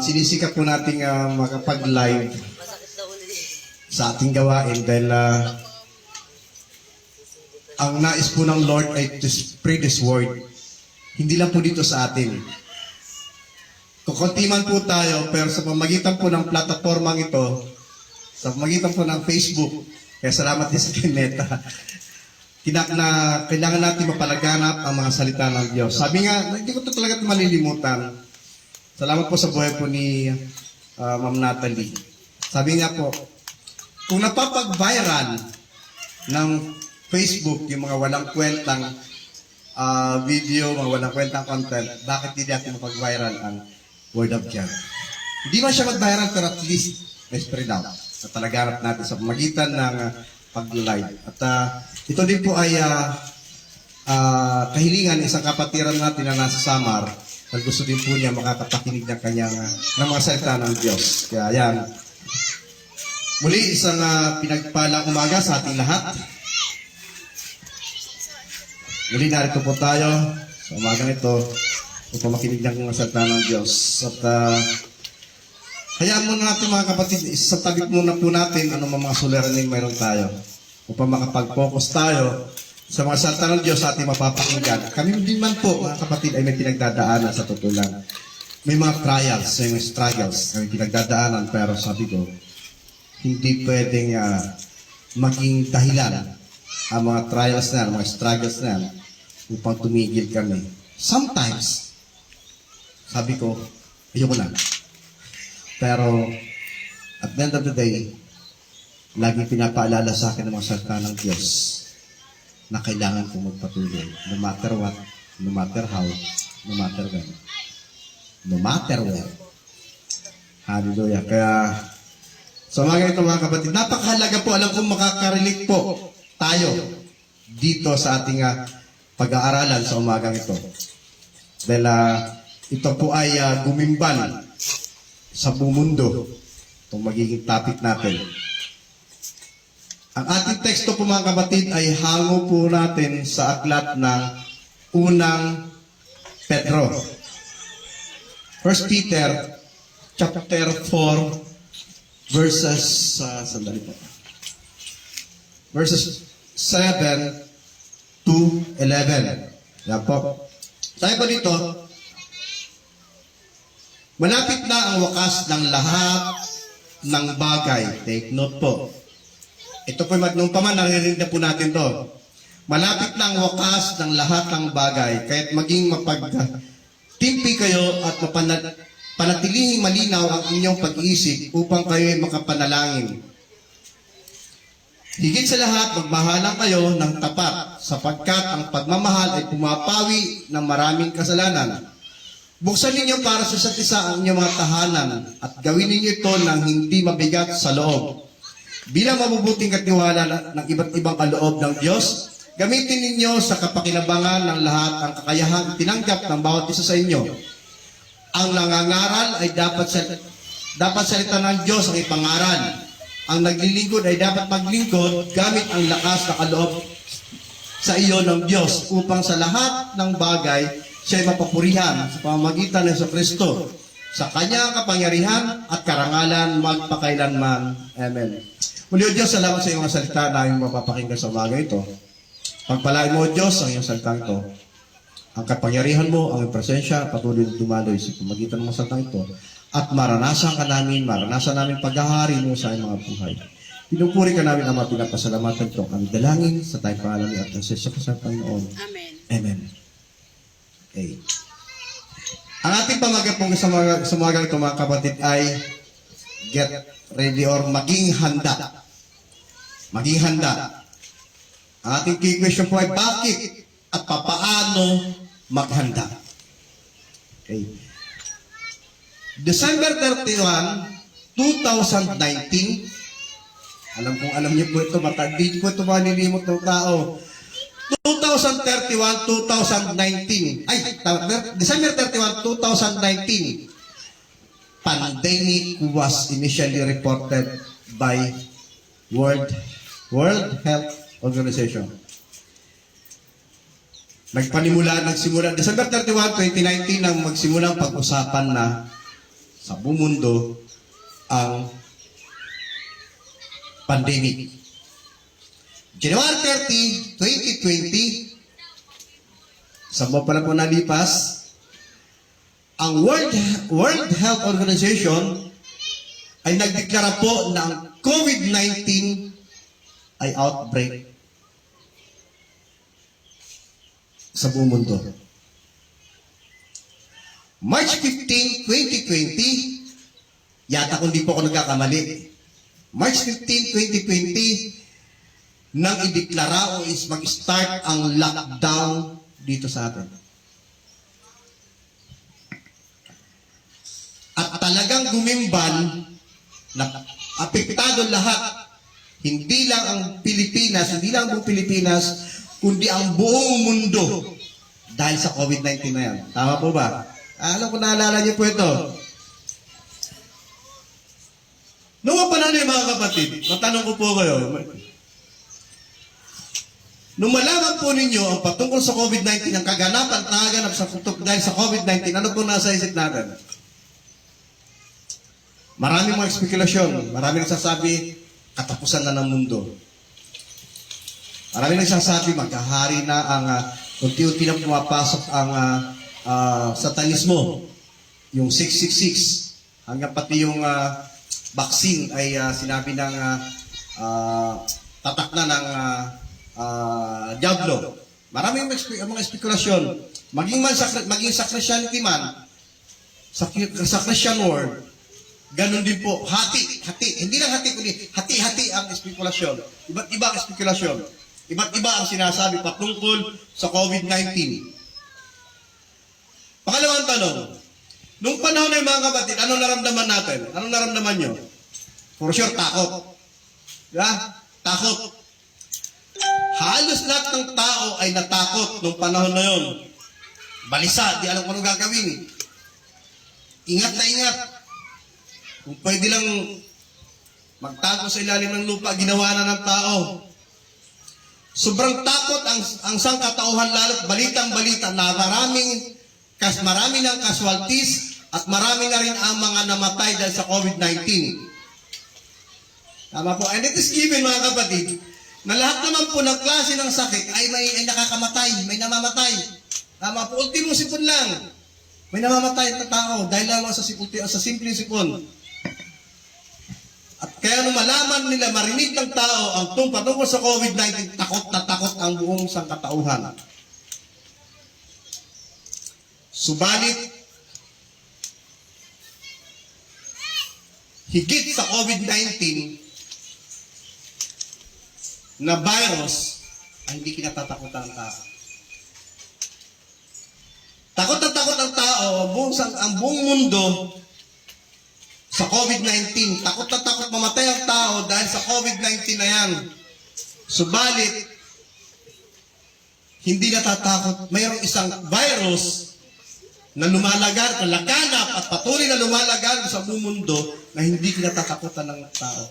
Sinisikap po nating makapag-live sa ating gawain dahil ang nais po ng Lord ay to spread His word. Hindi lang po dito sa atin. Kukunti man po tayo, pero sa pamagitan po ng platformang ito, sa pamagitan po ng Facebook, kaya salamat din sa Kineta, kailangan natin mapalaganap ang mga salita ng Diyos. Sabi nga, hindi ko ito talaga malilimutan. Salamat po sa buhay po ni Ma'am Natalie. Sabi nga po, kung napapag-viral ng Facebook, yung mga walang kwentang video, mga walang kwentang content, bakit hindi natin mapag-viral ang Word of God? Hindi man siya mag-viral, pero at least may spread out. At talaganap natin sa pamagitan ng pag-live. At ito din po ay kahilingan isang kapatiran natin na nasa Samar. At gusto din po niya makakapakinig ng kanyang ng mga salita ng Diyos. Kaya yan. Muli, isang pinagpalang umaga sa ating lahat. Muli, narito po tayo sa umagang ito upang makinig ng mga salita ng Diyos. At hayaan muna natin mga kapatid, isasabit muna po natin ano mga suliraning mayroon tayo upang makapag-focus tayo sa mga salita ng Diyos sa ating mapapakinggan. Kami din man po, mga kapatid, ay may pinagdadaanan sa totoo lang. May mga trials, may mga struggles, may pinagdadaanan, pero sabi ko, hindi pwedeng maging dahilan ang mga trials na, mga struggles na upang tumigil kami. Sometimes, sabi ko, ayoko na. Pero, at the end of the day, laging pinapaalala sa akin ng mga salita ng Diyos na kailangan kong magpatuloy. No matter what, no matter how, no matter when. No matter where. Hallelujah. Kaya, sa mga ganito mga kapatid, napakahalaga po, alam kong makakarelate po tayo dito sa ating pag-aaralan sa umagang ito. Dahil ito po ay gumimbal sa buong mundo. Itong magiging topic natin. Ang ating teksto po mga kapatid ay hango po natin sa aklat ng unang Pedro. 1 Peter chapter 4 verses verses 7 to 11. Yan po. Tayo po dito, malapit na ang wakas ng lahat ng bagay. Take note po. Ito po, nung paman, naririnig na po natin to. Malapit na ang wakas ng lahat ng bagay, kaya't maging mapagtimpi kayo at panatilihing malinaw ang inyong pag-iisip upang kayo ay makapanalangin. Higit sa lahat, magmahalan kayo ng tapat, sapagkat ang pagmamahal ay pumapawi ng maraming kasalanan. Buksan ninyo para sa isa't isa ang inyong mga tahanan at gawin ninyo ito ng hindi mabigat sa loob. Bilang mabubuting katiwala ng iba't ibang kaloob ng Diyos, gamitin ninyo sa kapakinabangan ng lahat ang kakayahang tinanggap ng bawat isa sa inyo. Ang nangangaral ay dapat salita ng Diyos ang ipangaral. Ang naglilingkod ay dapat maglingkod gamit ang lakas na kaloob sa iyo ng Diyos upang sa lahat ng bagay siya ay mapapurihan sa pamamagitan ng Kristo. Sa kanya kapangyarihan at karangalan magpakailanman. Amen. Muli o Diyos, salamat sa iyong mga salita na iyong mapapakinggan sa umaga ito. Pagpalain mo o Diyos ang iyong salita ito. Ang kapangyarihan mo, ang presensya, patuloy na dumaloy sa pamagitan ng mga salita ito. At maranasan namin paghahari mo sa iyong mga buhay. Pinupuri ka namin ang mga pinapasalamatan ito. Ang dalangin sa tayong pangalan at ang sesya ka sa Panginoon. Amen. Amen. Okay. Ang ating pamagat sa umagang ito mga kapatid ay get ready or maging handa. Maging handa. Ang ating key question po ay bakit at papaano maghanda? Okay. December 31, 2019, alam niyo po ito, hindi po ito manilimot ng tao. 2031, 2019, December 31, 2019, pandemic was initially reported by World Health Organization. Nagsimula, December 31, 2019, nang magsimulang pag-usapan na sa buong mundo ang pandemic. January 30, 2020, sa buwan pa lang po nalipas, ang World Health Organization ay nagdeklara po na ang COVID-19 ay outbreak sa buong mundo. March 15, 2020, yata kung di po ako nagkakamali, March 15, 2020, nang ideklara o is mag-start ang lockdown dito sa atin. At talagang gumimbal na apektado lahat, hindi lang ang Pilipinas, hindi lang ang buong Pilipinas, kundi ang buong mundo dahil sa COVID-19 na yan. Tama po ba? Alam ko, naalala niyo po ito. Noong panahon mga kapatid, matanong ko po kayo, nung malaman po ninyo ang patungkol sa COVID-19, ang kaganapan at nakaganap sa dahil sa COVID-19, ano po nasa isip natin? Maraming mga spekulasyon, maraming nagsasabi, katapusan na ng mundo. Maraming nagsasabi, maghahari na ang unti-unti na pumapasok ang satanismo, yung 666, hanggang pati yung vaccine ay sinabi ng tatak na ng Diablo. Maraming mga spekulasyon, maging sa Christianity man, sa Christian world, ganun din po, hati, hindi lang hati, kundi hati-hati ang spekulasyon. Iba't iba ang spekulasyon. Iba't iba ang sinasabi patungkol sa COVID-19. Pangalawang tanong, nung panahon na mga kapatid, anong naramdaman natin? Anong naramdaman nyo? For sure, takot. Diba? Takot. Halos lahat ng tao ay natakot nung panahon na yun. Balisa, di alam kung anong gagawin. Ingat na ingat. Kung pwede lang magtago sa ilalim ng lupa, ginawa na ng tao. Sobrang takot ang sangkatauhan, lalo't balitang-balita na marami ng casualties at marami na rin ang mga namatay dahil sa COVID-19. Tama po. And it is given, mga kapatid, na lahat naman po ng klase ng sakit ay nakakamatay, may namamatay. Tama po. Ultimo sipon lang. May namamatay na tao dahil lang sa simpleng sipon. At kaya nung malaman nila, marinig ng tao ang patungkol sa COVID-19, takot na takot ang buong sangkatauhan. Subalit, higit sa COVID-19 na virus ay hindi kinatatakutan ng tao. Takot na takot ang tao, ang buong mundo sa COVID-19. Takot na takot mamatay ang tao dahil sa COVID-19 na yan. Subalit, hindi natatakot. Mayroong isang virus na lumalagan, na laganap at patuloy na lumalagan sa buong mundo na hindi kinatatakutan ng tao.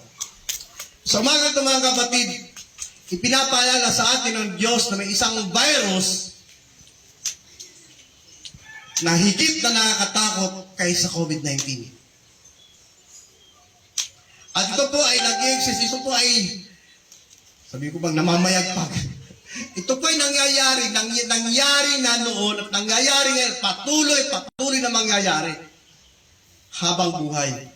Sa mga kapatid, ipinapaalala sa atin ng Diyos na may isang virus na higit na nakakatakot kaysa COVID-19. At ito po ay nag-i-exist, ito po ay, sabi ko bang namamayagpag. Ito po ay nangyari na noon at nangyayari ngayon, patuloy na mangyayari habang buhay.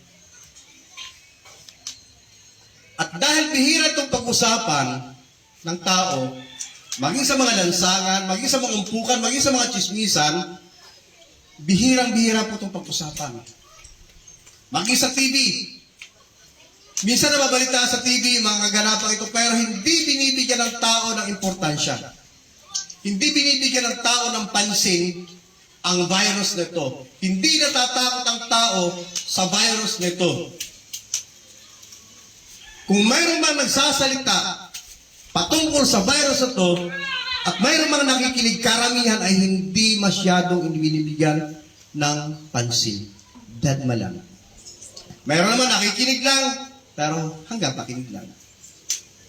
At dahil bihira itong pag-usapan ng tao, maging sa mga lansangan, maging sa mga umpukan, maging sa mga chismisan, bihirang-bihira po itong pag-usapan. Maging sa TV. Minsan nababalita sa TV mga kaganapang ito, pero hindi binibigyan ng tao ng importansya. Hindi binibigyan ng tao ng pansin ang virus nito. Hindi natatakot ang tao sa virus nito. Kung mayroon mang nagsasalita patungkol sa virus ito, at mayroon mang nakikinig, karamihan ay hindi masyadong binibigyan ng pansin. Dadma lang. Mayroon naman nakikinig lang, pero hanggang pakinig lang.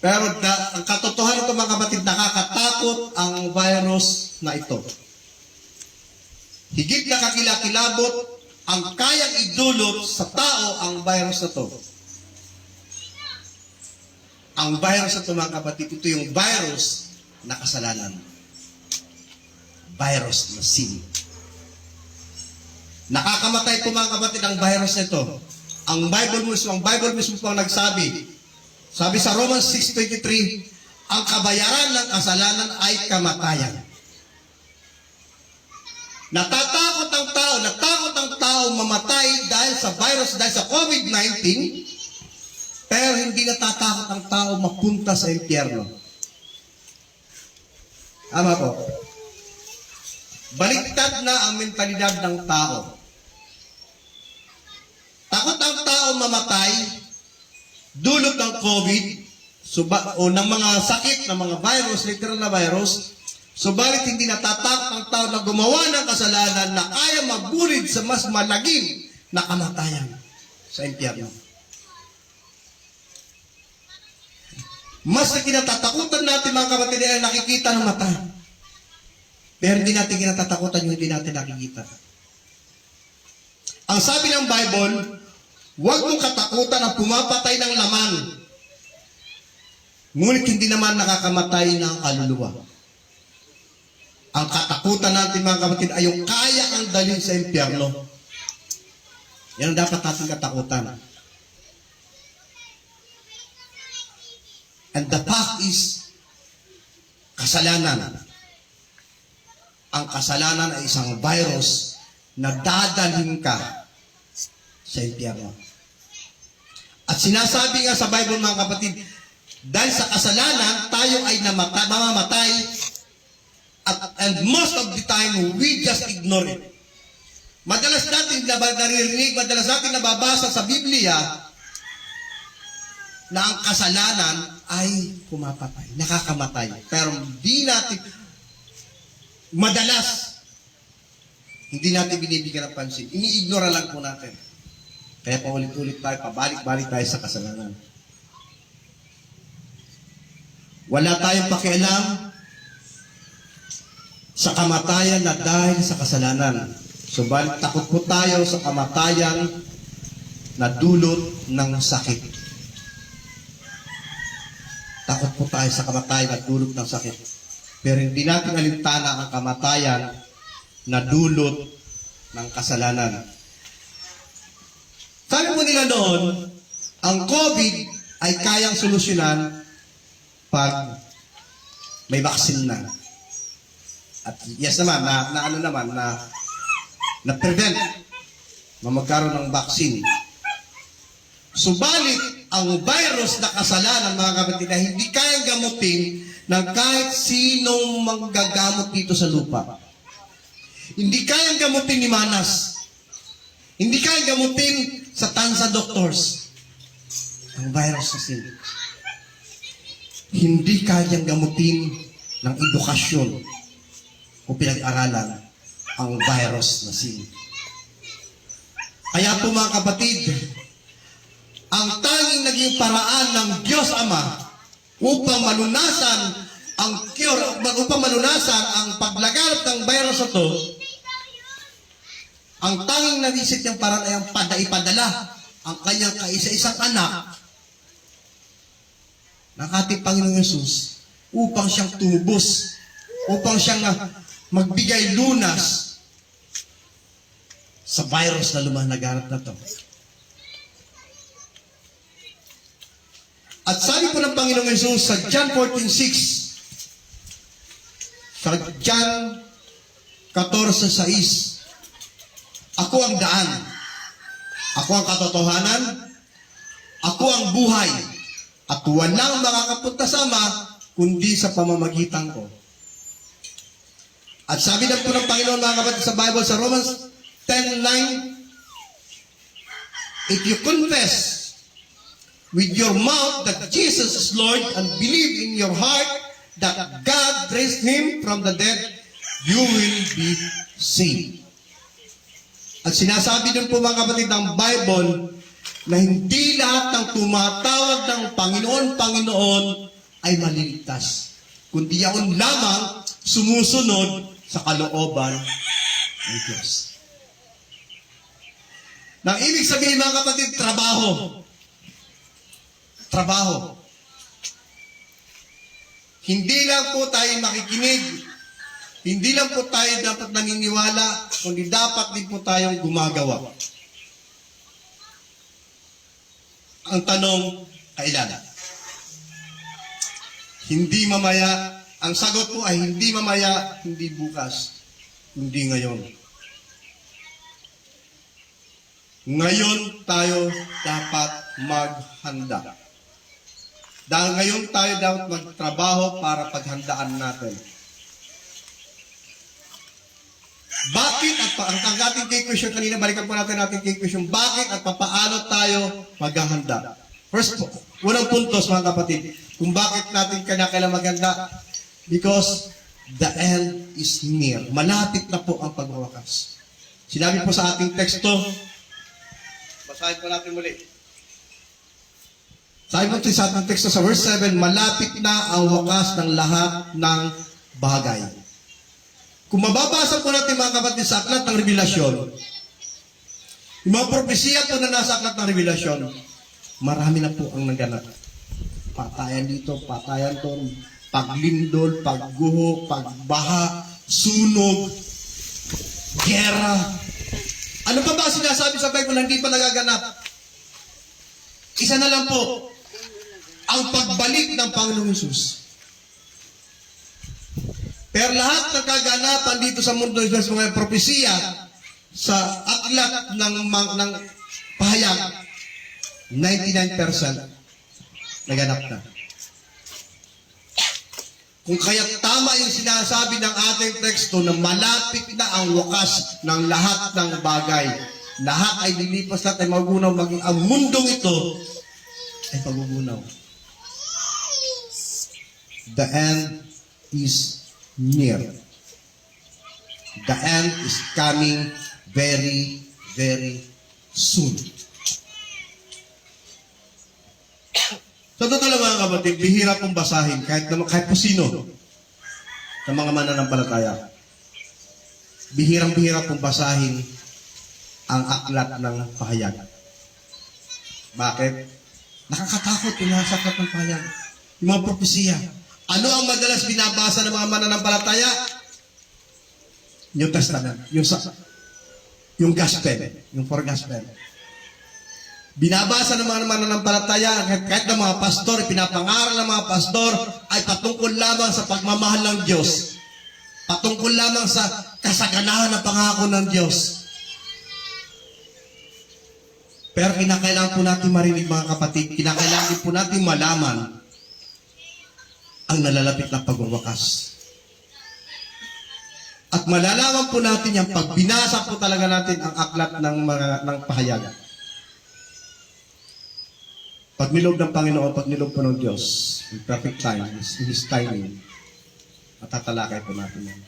Pero ang katotohanan ito mga kapatid, nakakatakot ang virus na ito. Higit na kakilakilabot ang kayang idulot sa tao ang virus na to. Ang virus na to, mga kapatid, ito yung virus na kasalanan. Virus na sin. Nakakamatay po, mga kapatid, ang virus na ito. Ang Bible mismo po ang nagsabi. Sabi sa Romans 6:23, ang kabayaran ng kasalanan ay kamatayan. Natakot ang tao mamatay dahil sa virus, dahil sa COVID-19, pero hindi natatakot ang tao mapunta sa impyerno. Ama po. Baliktad na ang mentalidad ng tao. Takot ang tao mamatay, dulot ng COVID, o ng mga sakit, ng mga virus, literal na virus, subalit hindi natatakot ang tao na gumawa ng kasalanan na kaya magbulid sa mas malagim na kamatayan sa impyerno. Mas na kinatatakutan natin, mga kapatid, ay nakikita ng mata. Pero hindi natin kinatatakutan yung hindi natin nakikita. Ang sabi ng Bible, huwag mong katakutan ang pumapatay ng laman. Ngunit hindi naman nakakamatay ng kaluluwa. Ang katakutan natin, mga kapatid, ay yung kaya ang dalhin sa impyerno. Yan ang dapat natin katakutan. And the fact is, kasalanan. Ang kasalanan ay isang virus na dadalhin ka sa impyerno. At sinasabi nga sa Bible, mga kapatid, dahil sa kasalanan, tayo ay mamamatay and most of the time, we just ignore it. Madalas natin naririnig, madalas natin nababasa sa Biblia na ang kasalanan ay pumapatay, nakakamatay. Pero hindi natin binibigyan ng pansin. Ini-ignore lang po natin. Kaya paulit-ulit tayo, pabalik-balik tayo sa kasalanan. Wala tayong pakialam sa kamatayan na dahil sa kasalanan. Subalit takot po tayo sa kamatayan na dulot ng sakit. Takot po tayo sa kamatayan na dulot ng sakit. Pero hindi natin alintana ang kamatayan na dulot ng kasalanan. Sabi po nila noon, ang COVID ay kayang solusyonan pag may vaccine na. At yes naman, na prevent na magkaroon ng vaccine. Subalit, ang virus na kasalanan, mga kapatid, na hindi kayang gamutin ng kahit sinong manggagamot dito sa lupa. Hindi kayang gamutin ni Manas. Hindi kayang gamutin sa Tansa Doctors. Ang virus na sin. Hindi kayang gamutin ng edukasyon o pinag-aralan ang virus na sin. Kaya po, mga kapatid, ang tanging naging paraan ng Diyos Ama upang malunasan ang paglaganap ng virus na to, ang tanging naisip niyang paraan ay ang ipadala ang kanyang kaisa-isang anak ng ating Panginoong Yesus upang siyang tumubos, upang siyang magbigay lunas sa virus na lumanaganap na to. At sabi po ng Panginoong Yesus sa John 14:6, sa John 14:6, ako ang daan, ako ang katotohanan, ako ang buhay, at walang makakapunta sa Ama kundi sa pamamagitan ko. At sabi na po ng Panginoon, mga kapatid, sa Bible, sa Romans 10:9, if you confess with your mouth that Jesus is Lord and believe in your heart that God raised Him from the dead, you will be saved. At sinasabi din po, mga kapatid, ng Bible na hindi lahat ng tumatawag ng Panginoon, Panginoon ay maliligtas. Kundi yaon lamang sumusunod sa kalooban ng Diyos. Nang ibig sabihin mga kapatid, trabaho. Trabaho. Hindi lang po tayo makikinig. Hindi lang po tayo dapat naniniwala, kundi dapat din po tayong gumagawa. Ang tanong, kailan? Hindi mamaya. Ang sagot po ay hindi mamaya, hindi bukas, hindi ngayon. Ngayon tayo dapat maghanda. Dahil ngayon tayo dapat magtrabaho para paghandaan natin. Bakit at ang ating kay question kanina, balikan po natin ating kay question, bakit at papaano tayo maghahanda? First po, unang puntos mga kapatid, kung bakit natin kailangan maghanda, because the end is near. Malapit na po ang pagwawakas. Sinabi po sa ating teksto, basahin po natin muli. Sabi po sa ating teksto sa verse 7, malapit na ang wakas ng lahat ng bagay. Kung mababasa po natin mga kapatid sa aklat ng Revelasyon, yung mga propesiya po na nasa aklat ng Revelasyon, marami na po ang naganap. Patayan dito, patayan doon, paglindol, pagguho, pagbaha, sunog, gera. Ano pa ba sinasabi sa Bible na hindi pa nagaganap? Isa na lang po, ang pagbalik ng Panginoong Hesus. Pero lahat ng kaganapan dito sa mundo ng mga propesiya sa aklat ng pahayag, 99% naganap na. Kung kaya tama yung sinasabi ng ating teksto na malapit na ang wakas ng lahat ng bagay. Lahat ay lilipas lahat ay magugunaw, maging ang mundong ito ay pagugunaw. The end is near. The end is coming very, very soon. Sa totoo lang mga kapatid, bihira pong basahin kahit po sino sa mga mananampalataya. Bihirang-bihira pong basahin ang aklat ng pahayag. Bakit? Nakakatakot yung nasa aklat ng pahayag. Yung mga propesiya. Ano ang madalas binabasa ng mga mananampalataya? New Testament. Yung gospel. Yung four gospel. Binabasa ng mga mananampalataya, kahit ng mga pastor, pinapangaral ng mga pastor, ay patungkol lamang sa pagmamahal ng Diyos. Patungkol lamang sa kasaganahan ng pangako ng Diyos. Pero kinakailangan po natin marinig mga kapatid, kinakailangan po natin malaman ang nalalapit na pagwawakas. At malalaman po natin yan pag binasa po talaga natin ang aklat ng pahayag. Pag nilog ng Panginoon, pag nilog po ng Diyos, in perfect time, in His timing, matatalakay po natin yan.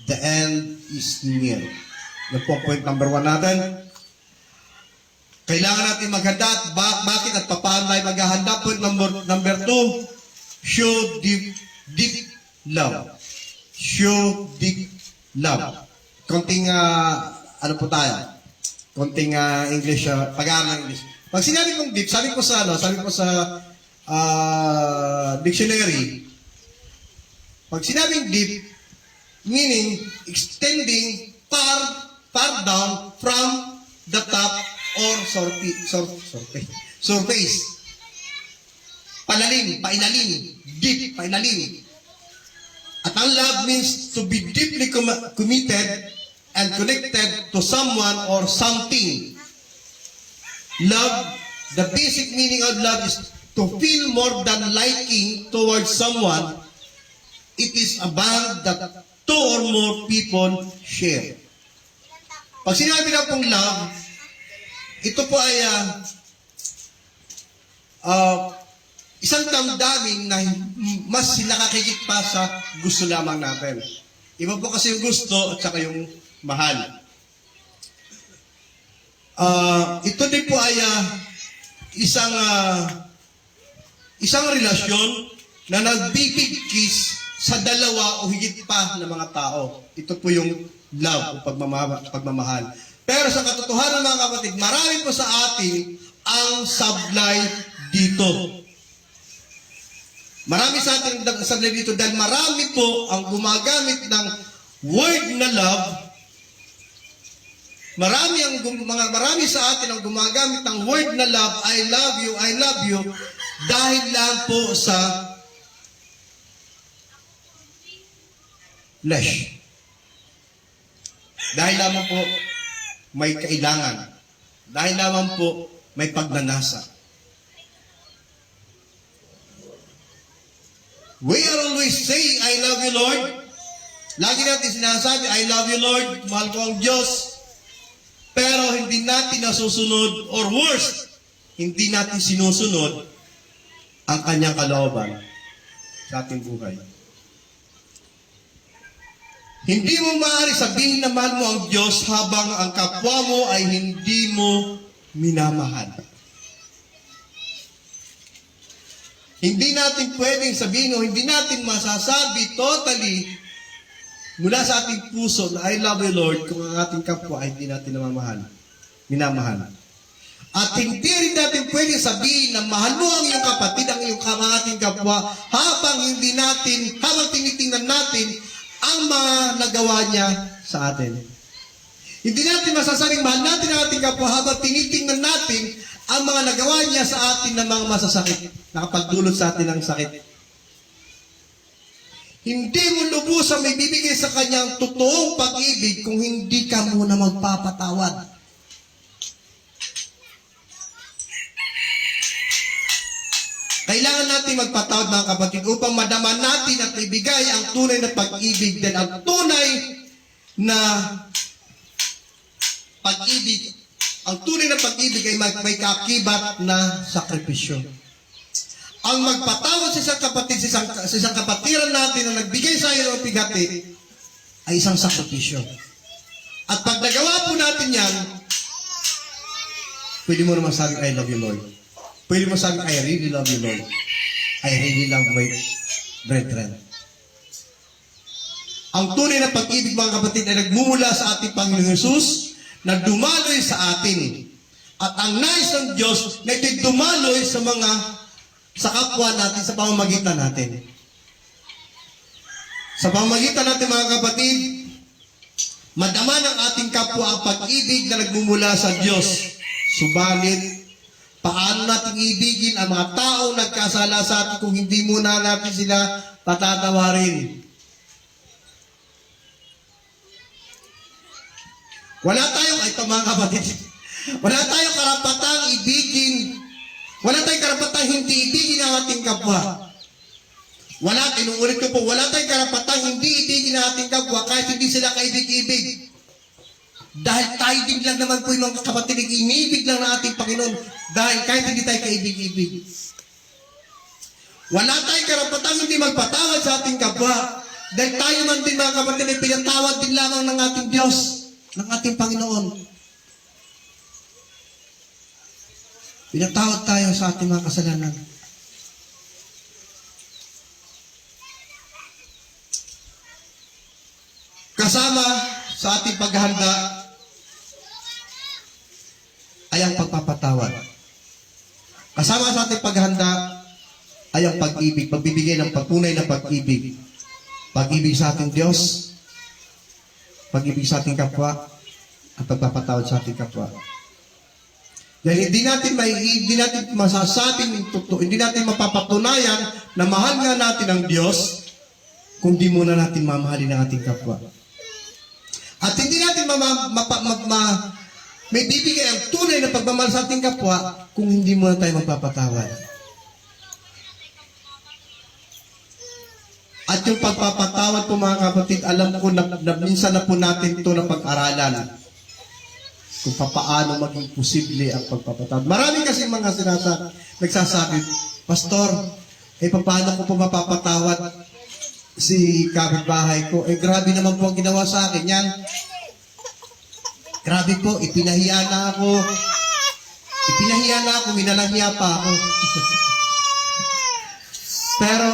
The end is near. Yan po point number 1 natin. Kailangan natin maghanda at bakit at paano tayo maghahanda? Point number 2, show deep love. Show deep love. Konting, ano po tayo? Konting English, pag-aaral ng English. Pag sinabi kong deep, sabi ko sa dictionary, pag sinabing deep, meaning extending far down from the top or surface. Palalim, pailalim, deep, pailalim. At ang love means to be deeply committed and connected to someone or something. Love, the basic meaning of love is to feel more than liking towards someone. It is a bond that two or more people share. Pag sinabi na pong love, ito po ay isang damdamin na mas nakakikip pa sa gusto lamang natin. Iba po kasi yung gusto at saka yung mahal. Ito din po ay isang relasyon na nagbibigkis sa dalawa o higit pa ng mga tao. Ito po yung love o pagmamahal. Pero sa katotohanan mga kapatid, marami po sa atin ang sablay dito. Marami sa atin ang sablay dito dahil marami po ang gumagamit ng word na love. Marami sa atin ang gumagamit ng word na love, I love you, dahil lang po sa flesh. Dahil lamang po may kailangan. Dahil lamang po may pagnanasa. We are always saying, I love you, Lord. Lagi natin sinasabi, I love you, Lord. Mahal ko ang Diyos. Pero hindi natin nasusunod, or worse, hindi natin sinusunod ang kanyang kalooban sa ating buhay. Hindi mo maaari sabihin na mahal mo ang Diyos habang ang kapwa mo ay hindi mo minamahal. Hindi natin pwedeng sabihin o hindi natin masasabi totally mula sa ating puso na I love you, Lord, kung ang ating kapwa ay hindi natin minamahal. At hindi rin natin pwedeng sabihin na mahal mo ang iyong kapatid, ang ating kapwa, habang tinitingnan natin ang mga nagawa niya sa atin. Hindi natin masasabing mahal natin ang ating kapwa habang tinitingnan natin ang mga nagawa niya sa atin ng mga masasakit, nakapagdulot sa atin ng sakit. Hindi mo lubusang may bibigay sa kanyang totoong pag-ibig kung hindi ka muna magpapatawad. Kailangan natin magpatawad mga kapatid upang madama natin at ibigay ang tunay na pag-ibig. Dahil ang tunay na pag-ibig ay may kakibat na sakripisyo. Ang magpatawad sa isang kapatid, sa isang kapatiran natin na nagbigay sa iyo ng bigati, ay isang sakripisyo. At pag nagawa po natin yan, pwede mo naman sabi, I love you, Lord. Pwede mo sabi, I really love you, Lord. I really love my brethren. Ang tunay na pag-ibig, mga kapatid, ay nagmumula sa ating Panginoon Jesus na dumaloy sa atin. At ang nais ng Diyos na ito'y dumaloy sa kapwa natin, sa pamamagitan natin. Sa pamamagitan natin, mga kapatid, madama ng ating kapwa ang pag-ibig na nagmumula sa Diyos. Subalit, paano natin ibigin ang mga taong nagkasala sa atin kung hindi muna natin sila patatawarin? Wala tayong karapatang ibigin. Wala tayong karapatang hindi ibigin ang ating kapwa. Inuulit ko po, wala tayong karapatang hindi ibigin ang ating kapwa kahit hindi sila kaibig-ibig. Dahil tayo din lang naman po yung mga kapatid, inibig lang ng ating Panginoon dahil kahit hindi tayo kaibig-ibig. Wala tayong karapatang hindi magpatawad sa ating kapwa dahil tayo man din mga kapatid ay pinatawad din lamang ng ating Diyos, ng ating Panginoon. Pinatawad tayo sa ating mga kasalanan. Kasama sa ating paghahanda ay ang pagpapatawad. Kasama sa ating paghahanda ay ang pag-ibig, pagbibigay ng pagtunay na pag-ibig. Pag-ibig sa ating Diyos, pag-ibig sa ating kapwa, at pagpapatawad sa ating kapwa. Dahil hindi natin masasabing totoo, hindi natin mapapatunayan na mahal nga natin ang Diyos kung di muna natin mamahalin ang ating kapwa. At hindi natin may bibigay ang tunay na pagmamahal sa ating kapwa kung hindi muna tayo magpapatawad. At yung pagpapatawad po mga kapatid, alam ko na minsan na po natin ito na pag-aralan. Kung paano maging posible ang pagpapatawad. Marami kasi mga nagsasabi, Pastor, paano ko po mapapatawad si kapitbahay ko? Grabe naman po ang ginawa sa akin yan. Grabe po, ipinahiya na ako, minalanghya pa ako. Pero,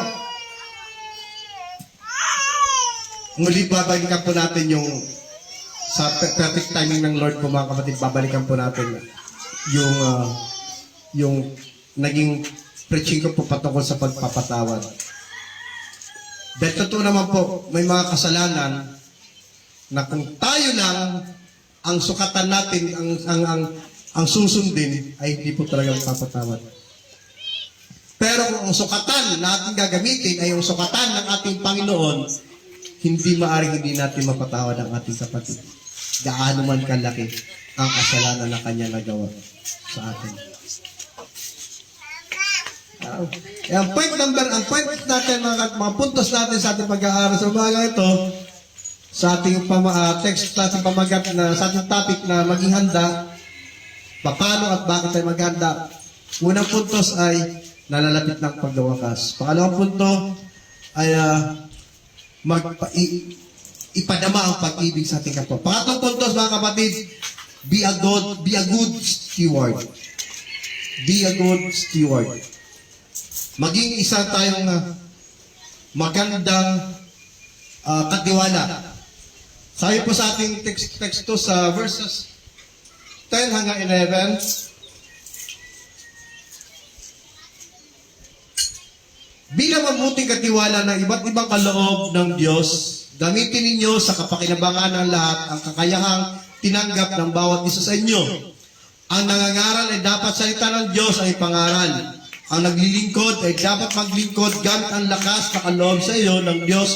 muli babalikan po natin yung sa perfect timing ng Lord po mga kapatid, babalikan po natin yung naging preaching ko po patungkol sa pagpapatawad. Dahil totoo naman po, may mga kasalanan na kung tayo lang ang sukatan natin, ang susundin, ay hindi po talaga magpapatawad. Pero kung ang sukatan na ating gagamitin ay yung sukatan ng ating Panginoon, hindi maaaring hindi natin mapatawad ang ating kapatid. Gaano man kalaki ang kasalanan na kanya nagawa sa atin. Ang point natin, mga puntos natin sa ating pag-aaral sa umaga ito, sa ating text, sa ating pamagat na, sa ating topic na maging handa, paano at bakit tayo maghanda. Unang puntos ay nalalapit ng pagwawakas. Pangalawang punto ay ipadama ang pag-ibig sa ating kapwa. Pangatlong puntos, mga kapatid, be a good steward. Be a good steward. Maging isa tayong magandang katiwala. Sabi po sa ating text to sa verses 10 hanggang 11, bilang mabuting katiwala ng iba't ibang kaloob ng Diyos, gamitin ninyo sa kapakinabangan ng lahat ang kakayahang tinanggap ng bawat isa sa inyo. Ang nangangaral ay dapat salita ng Diyos ay pangaral. Ang naglilingkod ay dapat maglingkod gamit ang lakas na kaloob sa iyo ng Diyos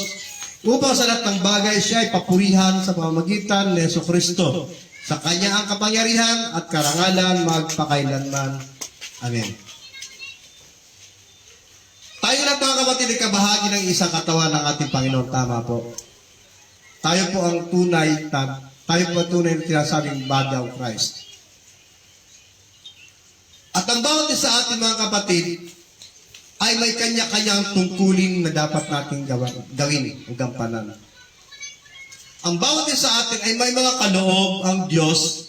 upang sa lahat ng bagay siya ay papurihan sa pamamagitan ni Jesucristo. Sa Kanya ang kapangyarihan at karangalan magpakailanman. Amen. Tayo lang mga kapatid ay kabahagi ng isang katawan ng ating Panginoon. Tama po. Tayo po ang tunay na tinasabing body of Christ. At ang bawat isa sa ating mga kapatid ay may kanya-kanyang tungkulin na dapat nating gawin o gampanan. Ang bawat isa sa atin ay may mga kaloob ang Diyos.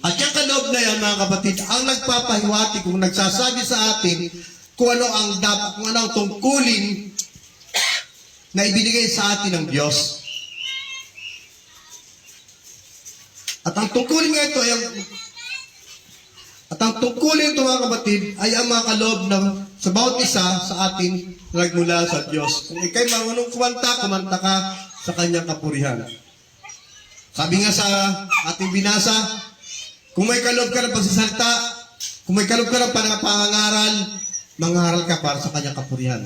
At yung kaloob na yan, mga kapatid, ang nagpapahiwati kung nagsasabi sa atin kung ano ang tungkulin na ibinigay sa atin ng Diyos. At ang tungkulin nga ito ay mga kapatid, ay ang mga kaloob sa bawat isa sa atin na nagmula sa Diyos. Kung ikay marunong kumanta ka sa Kanyang kapurihan. Sabi nga sa ating binasa, kung may kaloob ka ng pagsasalita, kung may kaloob ka ng pangangaral, mangaral ka para sa Kanyang kapurihan.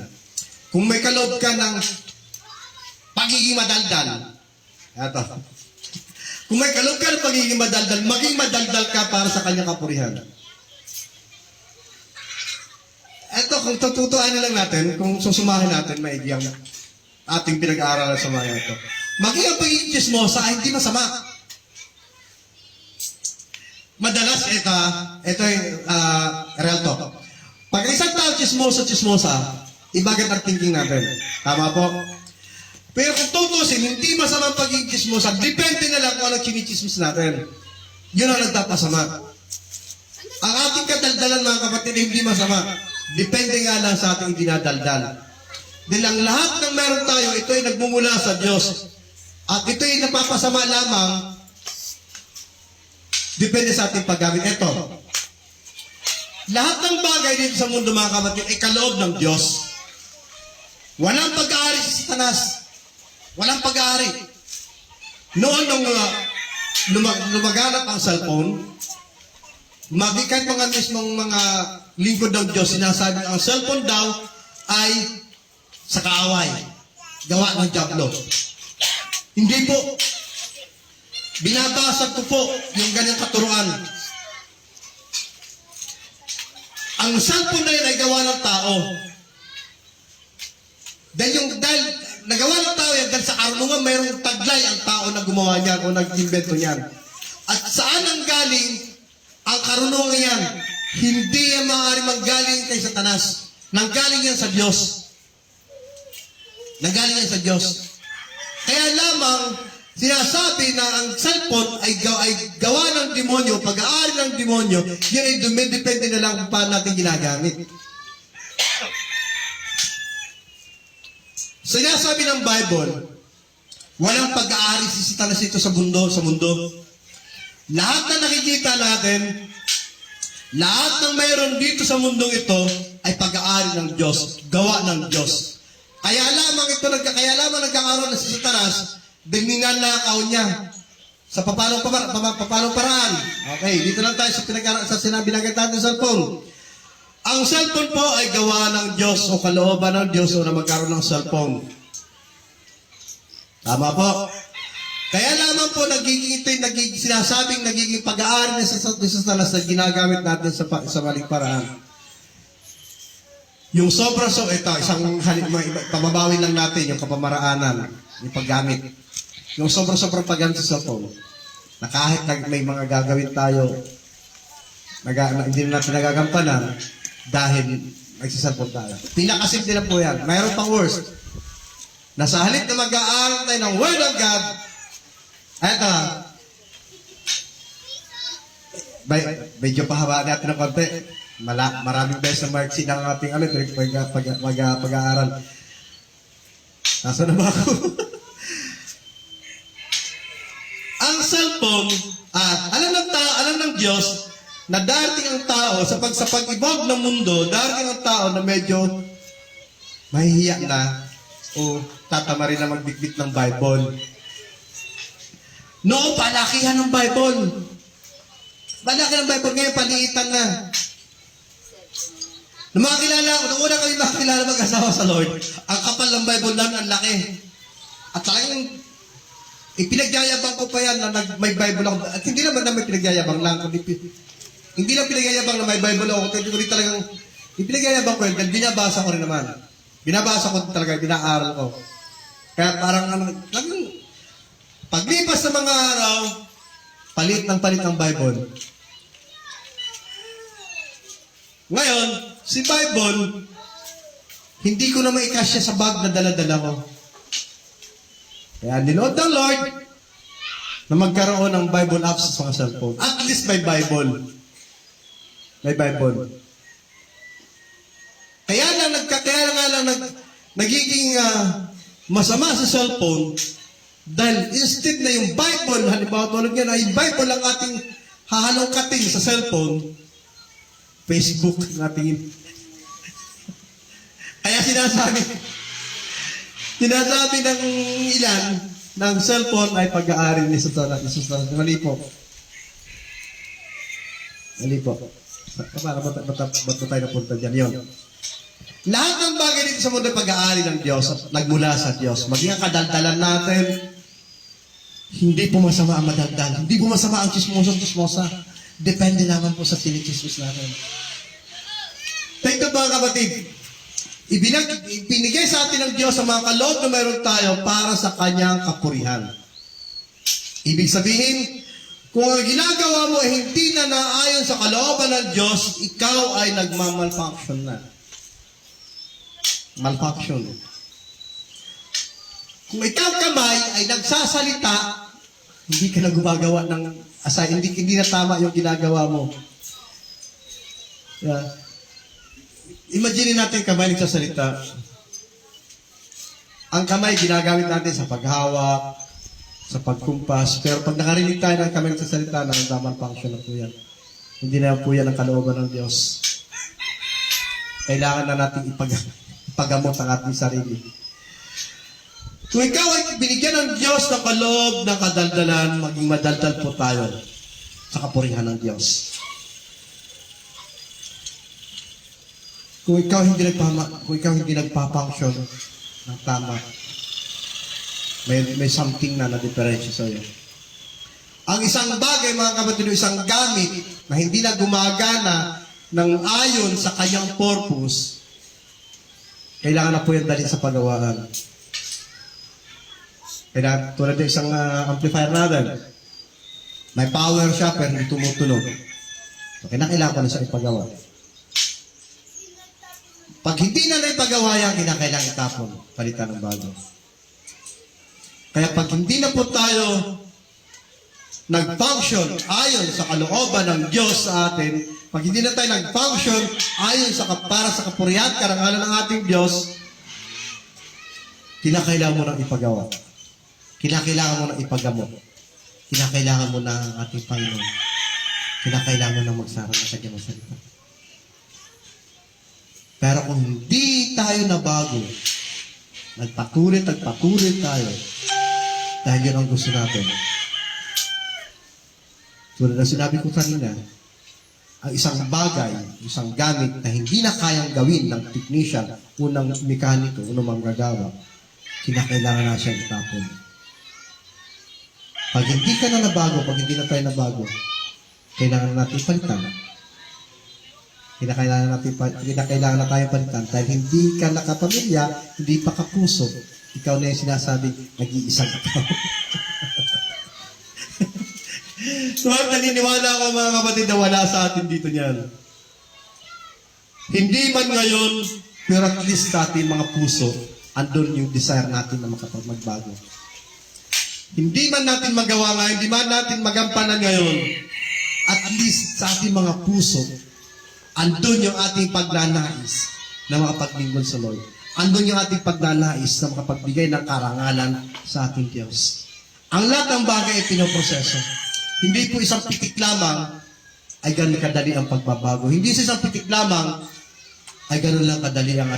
Kung may kaloob ka ng pagiging madaldal, kung may kaloob ka ng pagiging madaldal, maging madaldal ka para sa Kanyang kapurihan. Ito, kung tututuan na lang natin, kung susumahin natin, maigi ang ating pinag-aaralan sa mga ito. Maging ang pagiging chismosa ay hindi masama. Madalas, ito yung real talk. Pag isang tao chismosa, ibagat ang thinking natin. Tama po? Pero kung tutusin, hindi masama ang pagiging chismosa. Depende na lang kung anong chinichismis natin. Yun ang nagpapasama. Ang ating kadaldalan, mga kapatid, hindi masama. Depende nga lang sa ating dinadaldal. Dahil ang lahat ng meron tayo, ito ay nagmumula sa Diyos. At ito ay napapasama lamang, depende sa ating paggamit. Ito, lahat ng bagay dito sa mundo, mga kapatid, ay kaloob ng Diyos. Walang pag-aari sa Satanas. Walang pag-aari. Noon nung lumaganap ang cellphone, magikan mga mismong mga lingkod ng Diyos, sinasabi ang cellphone daw ay sa kaaway. Gawa ng diablo. Hindi po. Binabasag ko po yung ganyang katuruan. Ang cellphone na yun ay gawa ng tao. Dahil nagawa ng tao yan, dahil sa karunungan mayroong taglay ang tao na gumawa niyan o nag-invento niyan. At saan ang galing ang karunungan yan? Hindi yan maaaring manggaling kay Satanas. Nanggaling yan sa Diyos. Nanggaling yan sa Diyos. Kaya lamang, sinasabi na ang cellphone ay gawa ng demonyo, pag-aari ng demonyo, yan ay dumidepende na lang kung paano natin ginagamit. Sinasabi ng Bible, Walang pag-aari si Satanas ito sa mundo. Lahat na nakikita natin, lahat ng mayroon dito sa mundong ito ay pag-aari ng Diyos, gawa ng Diyos. Kaya lamang nagkakaroon na si Satanas, dininanakaw niya sa papanong paraan. Okay, dito lang tayo sa sinabi na natin sa cellphone. Ang cellphone po ay gawa ng Diyos o kalooban ng Diyos o na magkaroon ng cellphone. Tama po. Kaya lamang po sinasabing nagiging pag-aari na sa Satanas na ginagamit natin sa maling paraan. Yung ito, pababawi lang natin yung kapamaraanan, yung paggamit. Yung sobrang paggamit sa cellphone, na kahit may mga gagawin tayo, hindi na natin nagagampanan, dahil nagsiselfone tayo. Pinakasimple lang po yan. Mayroon pang worse. Nasa halip na mag-aaral tayo ng Word of God, eto, medyo pahabaan natin ng konti. Maraming beses na mark ang ating pag-aaral. Nasaan na ba ako? Ang cellphone, alam ng Diyos na darating ang tao sa pag-ibog ng mundo, darating ang tao na medyo mahihiya na o tatama rin na magbitbit ng Bible. Noong palakihan ng Bible. Palakihan ng Bible, ngayon paliitan na. Nung una kami makakilala mag-asawa sa Lord, ang kapal ng Bible namin ang laki. At talagang ipinagyayabang ko pa yan na may Bible ako. At hindi naman na may pinagyayabang lang. Hindi lang pinagyayabang na may Bible ako. Hindi talagang ipinagyayabang ko yun. Dahil binabasa ko rin naman. Binabasa ko talaga, binaaral ko. Kaya parang paglipas ng mga araw, palit ng Bible. Ngayon, si Bible, hindi ko na maikasya sa bag na dala-dala ko. Kaya ninood ng Lord na magkaroon ng Bible apps sa mga cellphone. At least may Bible. May Bible. Kaya nagiging masama sa cellphone dahil instead na yung Bible, halimbawa tulad nga na yung Bible ang ating hahalongkatin sa cellphone, Facebook ang ating kaya sinasabi ng ilan ng cellphone ay pag-aari ni Satanas. Mali po. Para ba't tayo napunta dyan? Yun. Lahat ng bagay dito sa mundo pag-aari ng Diyos at nagmula sa Diyos. Maging ang kadaldalan natin, hindi po masama ang madaldal. Hindi po masama ang chismosa. Depende naman po sa sinichismis natin. Take note mga kapatid, ibinigay sa atin ng Diyos ang mga kaloob na mayroon tayo para sa Kanyang kapurihan. Ibig sabihin, kung ang ginagawa mo ay hindi na naayon sa kalooban ng Diyos, ikaw ay nagmamalfunction na. Malfunction. Kung ikaw kamay ay nagsasalita, hindi ka na gumagawa ng hindi na tama yung ginagawa mo. Yeah. Imagine natin kamay nagsasalita. Ang kamay ginagamit natin sa paghawak, sa pagkumpas, pero pag nakarinig tayo ng kamay nagsasalita, nang-malfunction na po yan. Hindi na po yan ang kalooban ng Diyos. Kailangan na natin ipagamot ang ating sarili. Kung ikaw ay binigyan ng Diyos ng kaloob ng kadaldalan, maging madaldal po tayo sa kapurihan ng Diyos. Kung ikaw hindi nagpa-function ng tama, may something na diferensya sa iyo. Ang isang bagay, mga kapatid, isang gamit na hindi na gumagana ng ayon sa kanyang purpose, kailangan na po yan dalhin sa pagawaan. Kaya tulad ng isang amplifier natin, may power siya pero hindi tumutunog. So, kailangan ko na siya ipagawa. Pag hindi na ipagawa yan, kailangan itapon, palitan ng bago. Kaya pag hindi na po tayo nag-function ayon sa kalooban ng Diyos sa atin, pag hindi na tayo nag-function ayon para sa kapurihan, karangalan ng ating Diyos, kailangan mo nang ipagawa. Kinakailangan mo na ipagamot. Kinakailangan mo na ang ating Panginoon. Kinakailangan mo na magsara ng kanyang salita. Pero kung hindi tayo nabago, nagpatuloy tayo, dahil yun ang gusto natin. Tulad na sinabi ko kanina, ang isang bagay, isang gamit na hindi na kayang gawin ng technician, unang mekaniko, unang manggagawa, kinakailangan na siya itapon. Pag hindi ka na nabago, pag hindi na tayo nabago, kailangan natin palitan. Kinakailangan na tayo palitan dahil hindi ka nakapamilya, hindi pa kapuso. Ikaw na yung sinasabi, nag-iisang ikaw. So, naniniwala ako mga kapatid na wala sa atin dito niyan. Hindi man ngayon, pero at least sa ating mga puso, andun yung desire natin na magbago. Hindi man natin magawa ngayon, hindi man natin magampanan ngayon, at least sa ating mga puso, andun yung ating pagnanais na makapaglingkod sa Lord. Andun yung ating pagnanais na makapagbigay ng karangalan sa ating Diyos. Ang lahat ng bagay ay pinoproseso. Hindi po isang pitik lamang ay ganun kadali ang pagbabago. Hindi sa isang pitik lamang ay ganun lang kadali ang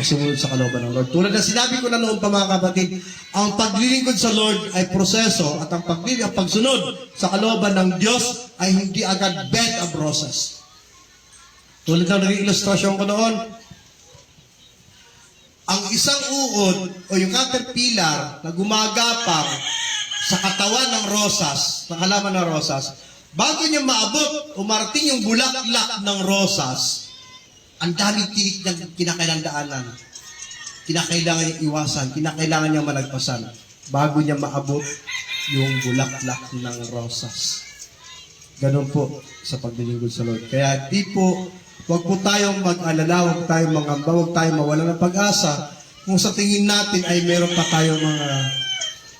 sumunod sa kalooban ng Lord. Tulad na sinabi ko na noon pa mga kapatid, ang paglilingkod sa Lord ay proseso at ang pagsunod sa kalooban ng Diyos ay hindi agad bed a process. Tulad ng naging ilustrasyon ko noon, ang isang uod o yung caterpillar na gumagapang sa katawan ng rosas, ng halaman ng rosas, bago niya maabot, umarating yung bulaklak ng rosas, ang daming tinik na kinakailangan daanan. Kinakailangan niyang iwasan, kinakailangan niyang malagpasan, bago niya maabot yung bulaklak ng rosas. Ganun po sa paglilingkod sa Lord. Kaya huwag po tayong mag-alala, huwag tayong mangamba, huwag tayong mawala ng pag-asa kung sa tingin natin ay meron pa tayong mga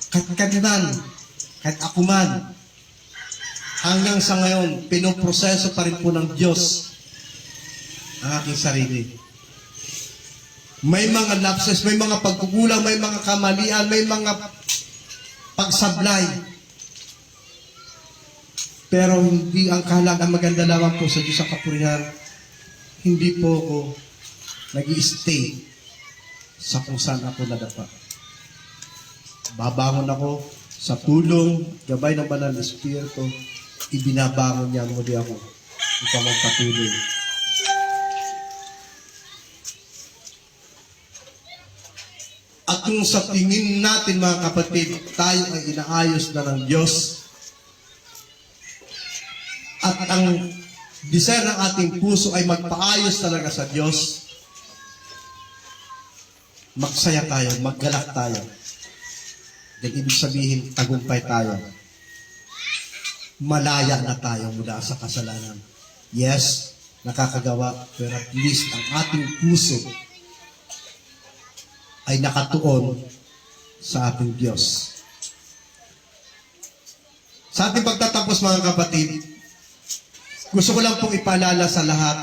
kahit ako man, hanggang sa ngayon, pinoproseso pa rin po ng Diyos ang aking sarili. May mga lapses, may mga pagkukulang, may mga kamalian, may mga pagsablay. Pero hindi ang kahalagang maganda lamang po sa Diyos ang kapurihan, hindi po ako nag-i-stay sa kung saan ako nadapa. Babangon ako sa tulong, gabay ng Banal na Espiritu, ibinabangon niya muli ako upang magpatuloy. At kung sa tingin natin mga kapatid, tayo ay inaayos na ng Diyos, at ang desire ng ating puso ay magpaayos talaga sa Diyos, magsaya tayo, maggalak tayo. Dahil ibig sabihin, tagumpay tayo. Malaya na tayo mula sa kasalanan. Yes, nakakagawa, pero at least ang ating puso ay nakatuon sa ating Diyos. Sa ating pagtatapos mga kapatid, gusto ko lang pong ipaalala sa lahat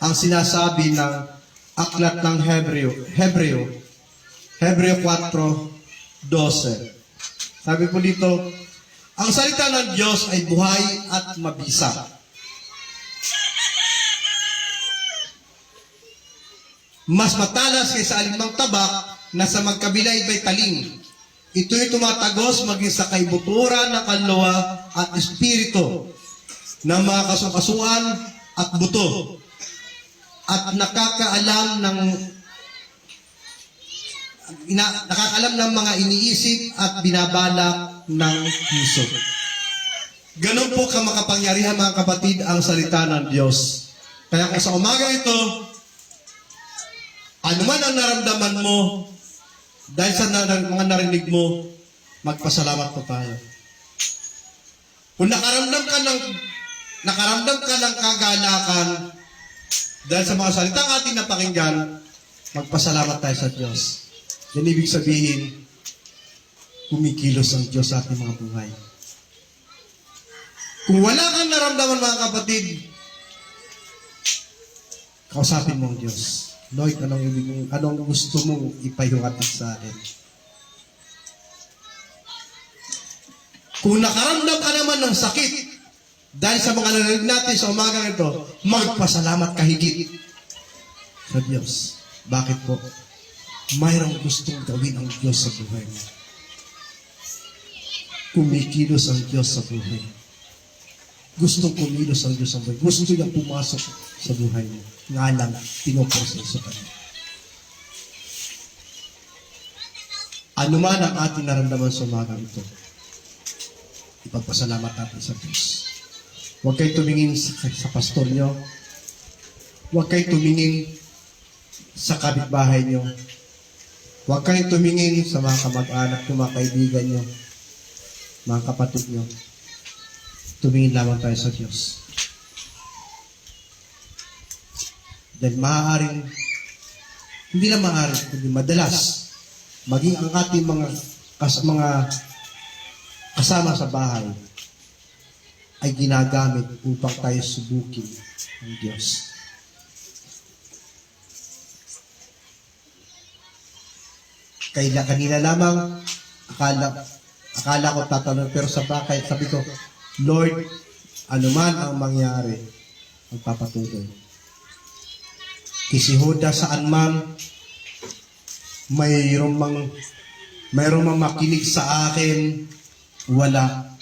ang sinasabi ng aklat ng Hebreo 4:12. Sabi po dito, ang salita ng Diyos ay buhay at mabisa. Mas matalas kaysa alinmang tabak na sa magkabilay may taling. Ito'y tumatagos maging sa kaibuturan ng kaluluwa at espiritu ng mga kasukasuan at buto at nakakaalam ng mga iniisip at binabalak ng puso. Ganun po kamakapangyarihan mga kapatid ang salita ng Diyos. Kaya kung sa umaga ito, ano man ang naramdaman mo, dahil sa mga narinig mo, magpasalamat po tayo. Kung nakaramdam ka ng kagalakan, dahil sa mga salitang ating napakinggan, magpasalamat tayo sa Diyos. Yan ibig sabihin, kumikilos ang Diyos sa ating mga buhay. Kung wala kang naramdaman mga kapatid, kausapin mo ang Diyos. Lord, anong gusto mong ipayuhatid sa akin? Kung nakaramdam ka naman ng sakit, dahil sa mga narinig natin sa umagang ito, magpasalamat ka higit sa Diyos. Bakit po? Mayroong gustong gawin ang Diyos sa buhay mo. Kumikilos ang Diyos sa buhay mo. Gustong kumilos ang Diyos sa buhay. Gusto niyang pumasok sa buhay mo. Nga lang, pinoproseso ka niya. Ano man ang ating naramdaman sa umagang ito, ipagpasalamat natin sa Diyos. Huwag kayo tumingin sa pastor nyo. Huwag kayo tumingin sa kapitbahay nyo. Huwag kayo tumingin sa mga kamag-anak nyo, mga kaibigan nyo, mga kapatid nyo. Tumingin lamang tayo sa Diyos. Dahil maaaring, hindi na maaaring, kundi madalas, maging ang ating mga kasama sa bahay ay ginagamit upang tayo subukin ng Diyos. Kaya kanina lamang, akala ko tatanong, pero sa bakit, sabi ko, Lord, anuman ang mangyari, magpapatuloy. Kisi Judas saan man, mayroong mang makinig sa akin, wala.